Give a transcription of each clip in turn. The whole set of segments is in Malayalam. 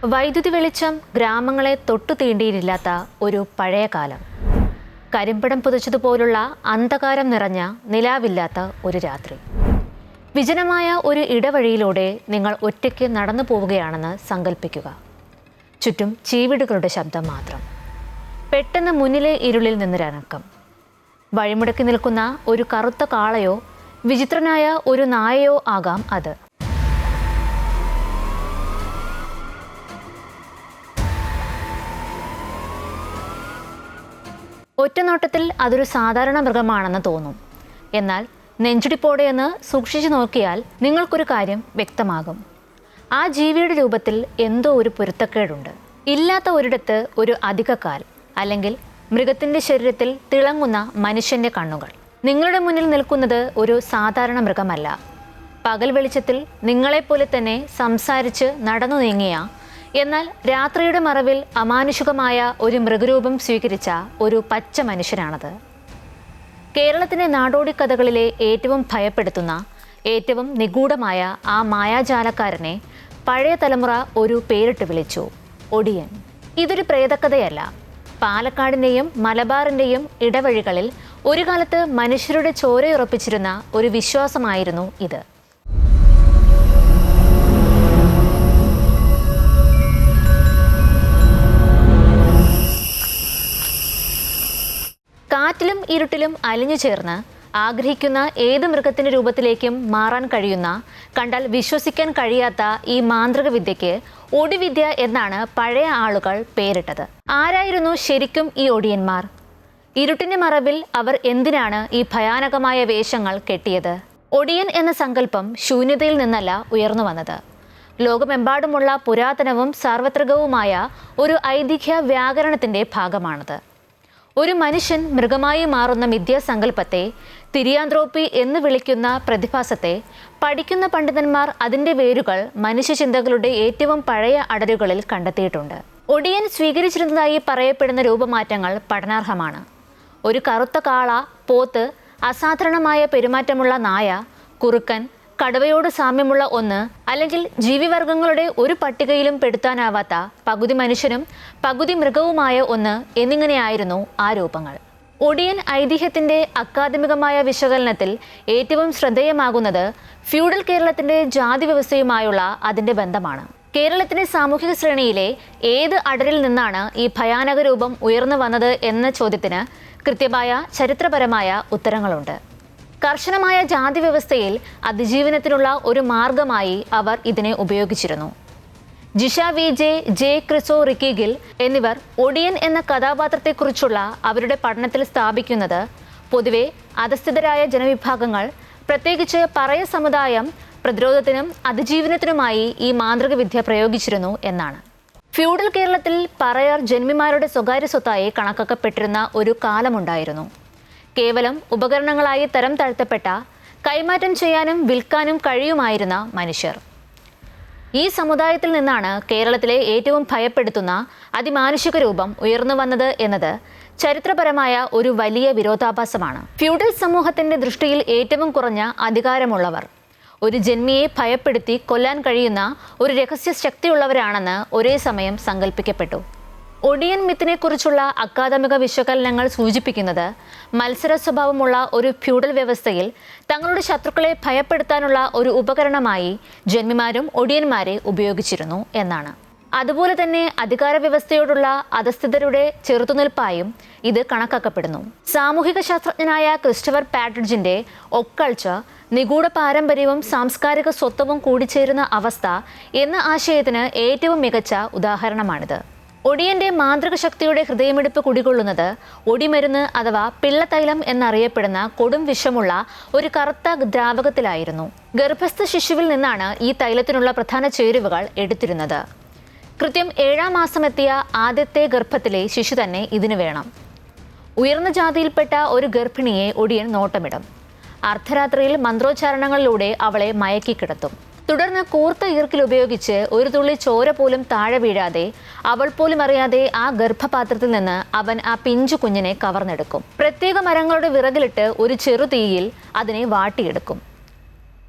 വൈദ്യുതി വെളിച്ചം ഗ്രാമങ്ങളെ തൊട്ടു തീണ്ടിയില്ലാത്ത ഒരു പഴയ കാലം. കരിമ്പടം പുതച്ചതുപോലുള്ള അന്ധകാരം നിറഞ്ഞ നിലാവില്ലാത്ത ഒരു രാത്രി. വിജനമായ ഒരു ഇടവഴിയിലൂടെ നിങ്ങൾ ഒറ്റയ്ക്ക് നടന്നു പോവുകയാണെന്ന് സങ്കല്പിക്കുക. ചുറ്റും ചീവിടുകളുടെ ശബ്ദം മാത്രം. പെട്ടെന്ന് മുന്നിലെ ഇരുളിൽ നിന്നൊരനക്കം. വഴിമുടക്കി നിൽക്കുന്ന ഒരു കറുത്ത കാളയോ വിചിത്രനായ ഒരു നായയോ ആകാം അത്. ഒറ്റനോട്ടത്തിൽ അതൊരു സാധാരണ മൃഗമാണെന്ന് തോന്നും. എന്നാൽ നെഞ്ചിടിപ്പോടെയെന്ന് സൂക്ഷിച്ചു നോക്കിയാൽ നിങ്ങൾക്കൊരു കാര്യം വ്യക്തമാകും. ആ ജീവിയുടെ രൂപത്തിൽ എന്തോ ഒരു പൊരുത്തക്കേടുണ്ട്. ഇല്ലാത്ത ഒരിടത്ത് ഒരു അധികക്കാൽ, അല്ലെങ്കിൽ മൃഗത്തിൻ്റെ ശരീരത്തിൽ തിളങ്ങുന്ന മനുഷ്യൻ്റെ കണ്ണുകൾ. നിങ്ങളുടെ മുന്നിൽ നിൽക്കുന്നത് ഒരു സാധാരണ മൃഗമല്ല. പകൽ വെളിച്ചത്തിൽ നിങ്ങളെപ്പോലെ തന്നെ സംസാരിച്ച് നടന്നു നീങ്ങിയ, എന്നാൽ രാത്രിയുടെ മറവിൽ അമാനുഷികമായ ഒരു മൃഗരൂപം സ്വീകരിച്ച ഒരു പച്ച മനുഷ്യനാണത്. കേരളത്തിൻ്റെ നാടോടിക്കഥകളിലെ ഏറ്റവും ഭയപ്പെടുത്തുന്ന, ഏറ്റവും നിഗൂഢമായ ആ മായാജാലക്കാരനെ പഴയ തലമുറ ഒരു പേരിട്ട് വിളിച്ചു: ഒടിയൻ. ഇതൊരു പ്രേതക്കഥയല്ല. പാലക്കാടിൻ്റെയും മലബാറിൻ്റെയും ഇടവഴികളിൽ ഒരു കാലത്ത് മനുഷ്യരുടെ ചോരയുറപ്പിച്ചിരുന്ന ഒരു വിശ്വാസമായിരുന്നു ഇത്. കാറ്റിലും ഇരുട്ടിലും അലിഞ്ഞു ചേർന്ന് ആഗ്രഹിക്കുന്ന ഏത് മൃഗത്തിൻ്റെ രൂപത്തിലേക്കും മാറാൻ കഴിയുന്ന, കണ്ടാൽ വിശ്വസിക്കാൻ കഴിയാത്ത ഈ മാന്ത്രിക വിദ്യയ്ക്ക് ഒടിവിദ്യ എന്നാണ് പഴയ ആളുകൾ പേരിട്ടത്. ആരായിരുന്നു ശരിക്കും ഈ ഒടിയന്മാർ? ഇരുട്ടിൻ്റെ മറവിൽ അവർ എന്തിനാണ് ഈ ഭയാനകമായ വേഷങ്ങൾ കെട്ടിയത്? ഒടിയൻ എന്ന സങ്കല്പം ശൂന്യതയിൽ നിന്നല്ല ഉയർന്നു വന്നത്. ലോകമെമ്പാടുമുള്ള പുരാതനവും സാർവത്രികവുമായ ഒരു ഐതിഹ്യ വ്യാകരണത്തിൻ്റെ ഭാഗമാണത്. ഒരു മനുഷ്യൻ മൃഗമായി മാറുന്ന മിഥ്യാസങ്കല്പത്തെ, തിരിയാന്ത്രോപ്പി എന്ന് വിളിക്കുന്ന പ്രതിഭാസത്തെ പഠിക്കുന്ന പണ്ഡിതന്മാർ അതിൻ്റെ വേരുകൾ മനുഷ്യചിന്തകളുടെ ഏറ്റവും പഴയ അടരുകളിൽ കണ്ടെത്തിയിട്ടുണ്ട്. ഒടിയൻ സ്വീകരിച്ചിരുന്നതായി പറയപ്പെടുന്ന രൂപമാറ്റങ്ങൾ പഠനാർഹമാണ്. ഒരു കറുത്ത കാള, പോത്ത്, അസാധാരണമായ പെരുമാറ്റമുള്ള നായ, കുറുക്കൻ, കടുവയോട് സാമ്യമുള്ള ഒന്ന്, അല്ലെങ്കിൽ ജീവിവർഗങ്ങളുടെ ഒരു പട്ടികയിലും പെടുത്താനാവാത്ത പകുതി മനുഷ്യനും പകുതി മൃഗവുമായ ഒന്ന് എന്നിങ്ങനെയായിരുന്നു ആ രൂപങ്ങൾ. ഒടിയൻ ഐതിഹ്യത്തിൻ്റെ അക്കാദമികമായ വിശകലനത്തിൽ ഏറ്റവും ശ്രദ്ധേയമാകുന്നത് ഫ്യൂഡൽ കേരളത്തിൻ്റെ ജാതി വ്യവസ്ഥയുമായുള്ള അതിൻ്റെ ബന്ധമാണ്. കേരളത്തിൻ്റെ സാമൂഹിക ശ്രേണിയിലെ ഏത് അടരിൽ നിന്നാണ് ഈ ഭയാനക രൂപം ഉയർന്നു വന്നത് എന്ന ചോദ്യത്തിന് കൃത്യമായ ചരിത്രപരമായ ഉത്തരങ്ങളുണ്ട്. കർശനമായ ജാതി വ്യവസ്ഥയിൽ അതിജീവനത്തിനുള്ള ഒരു മാർഗമായി അവർ ഇതിനെ ഉപയോഗിച്ചിരുന്നു. ജിഷ വി ജെ ക്രിസോ റിക്കിഗിൽ എന്നിവർ ഒടിയൻ എന്ന കഥാപാത്രത്തെക്കുറിച്ചുള്ള അവരുടെ പഠനത്തിൽ സ്ഥാപിക്കുന്നത് പൊതുവെ അധസ്ഥിതരായ ജനവിഭാഗങ്ങൾ, പ്രത്യേകിച്ച് പറയ സമുദായം, പ്രതിരോധത്തിനും അതിജീവനത്തിനുമായി ഈ മാന്ത്രിക വിദ്യ പ്രയോഗിച്ചിരുന്നു എന്നാണ്. ഫ്യൂഡൽ കേരളത്തിൽ പറയർ ജന്മിമാരുടെ സ്വകാര്യ സ്വത്തായി കണക്കാക്കപ്പെട്ടിരുന്ന ഒരു കാലമുണ്ടായിരുന്നു. കേവലം ഉപകരണങ്ങളായി തരം താഴ്ത്തപ്പെട്ട, കൈമാറ്റം ചെയ്യാനും വിൽക്കാനും കഴിയുമായിരുന്ന മനുഷ്യർ. ഈ സമുദായത്തിൽ നിന്നാണ് കേരളത്തിലെ ഏറ്റവും ഭയപ്പെടുത്തുന്ന അതിമാനുഷിക രൂപം ഉയർന്നു വന്നത് എന്നത് ചരിത്രപരമായ ഒരു വലിയ വിരോധാഭാസമാണ്. ഫ്യൂഡൽ സമൂഹത്തിൻ്റെ ദൃഷ്ടിയിൽ ഏറ്റവും കുറഞ്ഞ അധികാരമുള്ളവർ, ഒരു ജന്മിയെ ഭയപ്പെടുത്തി കൊല്ലാൻ കഴിയുന്ന ഒരു രഹസ്യ ശക്തിയുള്ളവരാണെന്ന് ഒരേ സമയം സങ്കല്പിക്കപ്പെട്ടു. ഒടിയൻ മിത്തിനെക്കുറിച്ചുള്ള അക്കാദമിക വിശകലനങ്ങൾ സൂചിപ്പിക്കുന്നത് മത്സര സ്വഭാവമുള്ള ഒരു ഫ്യൂഡൽ വ്യവസ്ഥയിൽ തങ്ങളുടെ ശത്രുക്കളെ ഭയപ്പെടുത്താനുള്ള ഒരു ഉപകരണമായി ജന്മിമാരും ഒടിയന്മാരെ ഉപയോഗിച്ചിരുന്നു എന്നാണ്. അതുപോലെ തന്നെ അധികാര വ്യവസ്ഥയോടുള്ള അധസ്ഥിതരുടെ ചെറുത്തുനിൽപ്പായും ഇത് കണക്കാക്കപ്പെടുന്നു. സാമൂഹിക ശാസ്ത്രജ്ഞനായ ക്രിസ്റ്റഫർ പാട്രിഡ്ജിൻ്റെ ഒക്കൾച്ചർ, നിഗൂഢ പാരമ്പര്യവും സാംസ്കാരിക സ്വത്വവും കൂടിച്ചേരുന്ന അവസ്ഥ എന്ന ആശയത്തിന് ഏറ്റവും മികച്ച ഉദാഹരണമാണിത്. ഒടിയൻ്റെ മാന്ത്രിക ശക്തിയുടെ ഹൃദയമിടിപ്പ് കുടികൊള്ളുന്നത് ഒടിമരുന്ന് അഥവാ പിള്ളത്തൈലം എന്നറിയപ്പെടുന്ന കൊടും വിഷമുള്ള ഒരു കറുത്ത ദ്രാവകത്തിലായിരുന്നു. ഗർഭസ്ഥ ശിശുവിൽ നിന്നാണ് ഈ തൈലത്തിനുള്ള പ്രധാന ചേരുവകൾ എടുത്തിരുന്നത്. കൃത്യം 7-ാം മാസമെത്തിയ ആദ്യത്തെ ഗർഭത്തിലെ ശിശു തന്നെ ഇതിനു വേണം. ഉയർന്ന ജാതിയിൽപ്പെട്ട ഒരു ഗർഭിണിയെ ഒടിയൻ നോട്ടമിടും. അർദ്ധരാത്രിയിൽ മന്ത്രോച്ചാരണങ്ങളിലൂടെ അവളെ മയക്കിക്കിടത്തും. തുടർന്ന് കൂർത്ത ഈർക്കിൽ ഉപയോഗിച്ച് ഒരു തുള്ളി ചോര പോലും താഴെ വീഴാതെ, അവൾ പോലും അറിയാതെ ആ ഗർഭപാത്രത്തിൽ നിന്ന് അവൻ ആ പിഞ്ചു കുഞ്ഞിനെ കവർന്നെടുക്കും. പ്രത്യേക മരങ്ങളുടെ വിറകിലിട്ട് ഒരു ചെറു തീയിൽ അതിനെ വാട്ടിയെടുക്കും.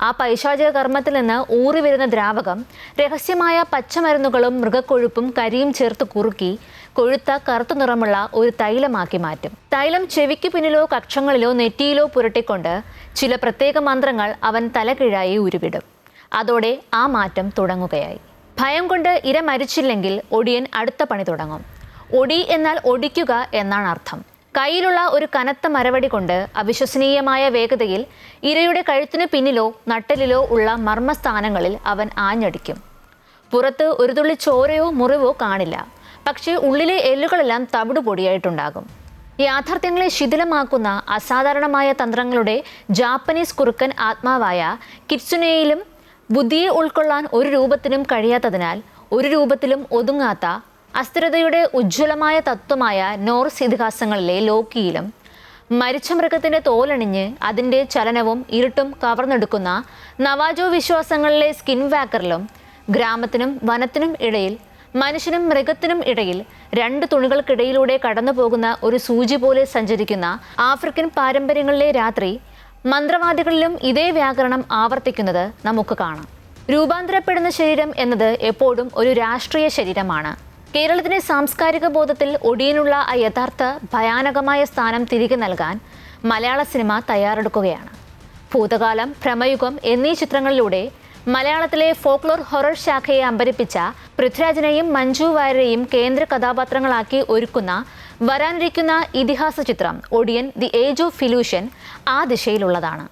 ആ പൈശാചിക കർമ്മത്തിൽ നിന്ന് ഊറി വരുന്ന ദ്രാവകം രഹസ്യമായ പച്ചമരുന്നുകളും മൃഗക്കൊഴുപ്പും കരിയും ചേർത്ത് കുറുക്കി കൊഴുത്ത കറുത്തു നിറമുള്ള ഒരു തൈലമാക്കി മാറ്റും. തൈലം ചെവിക്ക് പിന്നിലോ കക്ഷങ്ങളിലോ നെറ്റിയിലോ പുരട്ടിക്കൊണ്ട് ചില പ്രത്യേക മന്ത്രങ്ങൾ അവൻ തലകീഴായി ഉരുവിടും. അതോടെ ആ മാറ്റം തുടങ്ങുകയായി. ഭയം കൊണ്ട് ഇര മരിച്ചില്ലെങ്കിൽ ഒടിയൻ അടുത്ത പണി തുടങ്ങും. ഒടി എന്നാൽ ഒടിക്കുക എന്നാണ് അർത്ഥം. കയ്യിലുള്ള ഒരു കനത്ത മരവടി കൊണ്ട് അവിശ്വസനീയമായ വേഗതയിൽ ഇരയുടെ കഴുത്തിനു പിന്നിലോ നട്ടലിലോ ഉള്ള മർമ്മസ്ഥാനങ്ങളിൽ അവൻ ആഞ്ഞടിക്കും. പുറത്ത് ഒരു തുള്ളി ചോരയോ മുറിവോ കാണില്ല. പക്ഷേ ഉള്ളിലെ എല്ലുകളെല്ലാം തവിടുപൊടിയായിട്ടുണ്ടാകും. യാഥാർത്ഥ്യങ്ങളെ ശിഥിലമാക്കുന്ന അസാധാരണമായ തന്ത്രങ്ങളുടെ ജാപ്പനീസ് കുറുക്കൻ ആത്മാവായ കിറ്റ്സുനെയിലും ബുദ്ധിയെ ഉൾക്കൊള്ളാൻ ഒരു രൂപത്തിനും കഴിയാത്തതിനാൽ ഒരു രൂപത്തിലും ഒതുങ്ങാത്ത അസ്ഥിരതയുടെ ഉജ്ജ്വലമായ തത്വമായ നോർസ് ഇതിഹാസങ്ങളിലെ ലോക്കിയിലും മരിച്ച മൃഗത്തിൻ്റെ തോലണിഞ്ഞ് അതിൻ്റെ ചലനവും ഇരുട്ടും കവർന്നെടുക്കുന്ന നവാജോ വിശ്വാസങ്ങളിലെ സ്കിൻ വാക്കറിലും ഗ്രാമത്തിനും വനത്തിനും ഇടയിൽ മനുഷ്യനും മൃഗത്തിനും ഇടയിൽ രണ്ട് തുണികൾക്കിടയിലൂടെ കടന്നു പോകുന്ന ഒരു സൂചി പോലെ സഞ്ചരിക്കുന്ന ആഫ്രിക്കൻ പാരമ്പര്യങ്ങളിലെ രാത്രി മന്ത്രവാദികളിലും ഇതേ വ്യാകരണം ആവർത്തിക്കുന്നത് നമുക്ക് കാണാം. രൂപാന്തരപ്പെടുന്ന ശരീരം എന്നത് എപ്പോഴും ഒരു രാഷ്ട്രീയ ശരീരമാണ്. കേരളത്തിൻ്റെ സാംസ്കാരിക ബോധത്തിൽ ഒടിയനുള്ള ആ യഥാർത്ഥ ഭയാനകമായ സ്ഥാനം തിരികെ നൽകാൻ മലയാള സിനിമ തയ്യാറെടുക്കുകയാണ്. ഭൂതകാലം, ഭ്രമയുഗം എന്നീ ചിത്രങ്ങളിലൂടെ മലയാളത്തിലെ ഫോക്ലോർ ഹൊറർ ശാഖയെ അമ്പരിപ്പിച്ച പൃഥ്വിരാജിനെയും മഞ്ജു വാര്യരെയും കേന്ദ്ര കഥാപാത്രങ്ങളാക്കി ഒരുക്കുന്ന വരാനിരിക്കുന്ന ഇതിഹാസ ചിത്രം ഒടിയൻ ദി ഏജ് ഓഫ് ഇല്യൂഷൻ ആ ദിശയിലുള്ളതാണ്.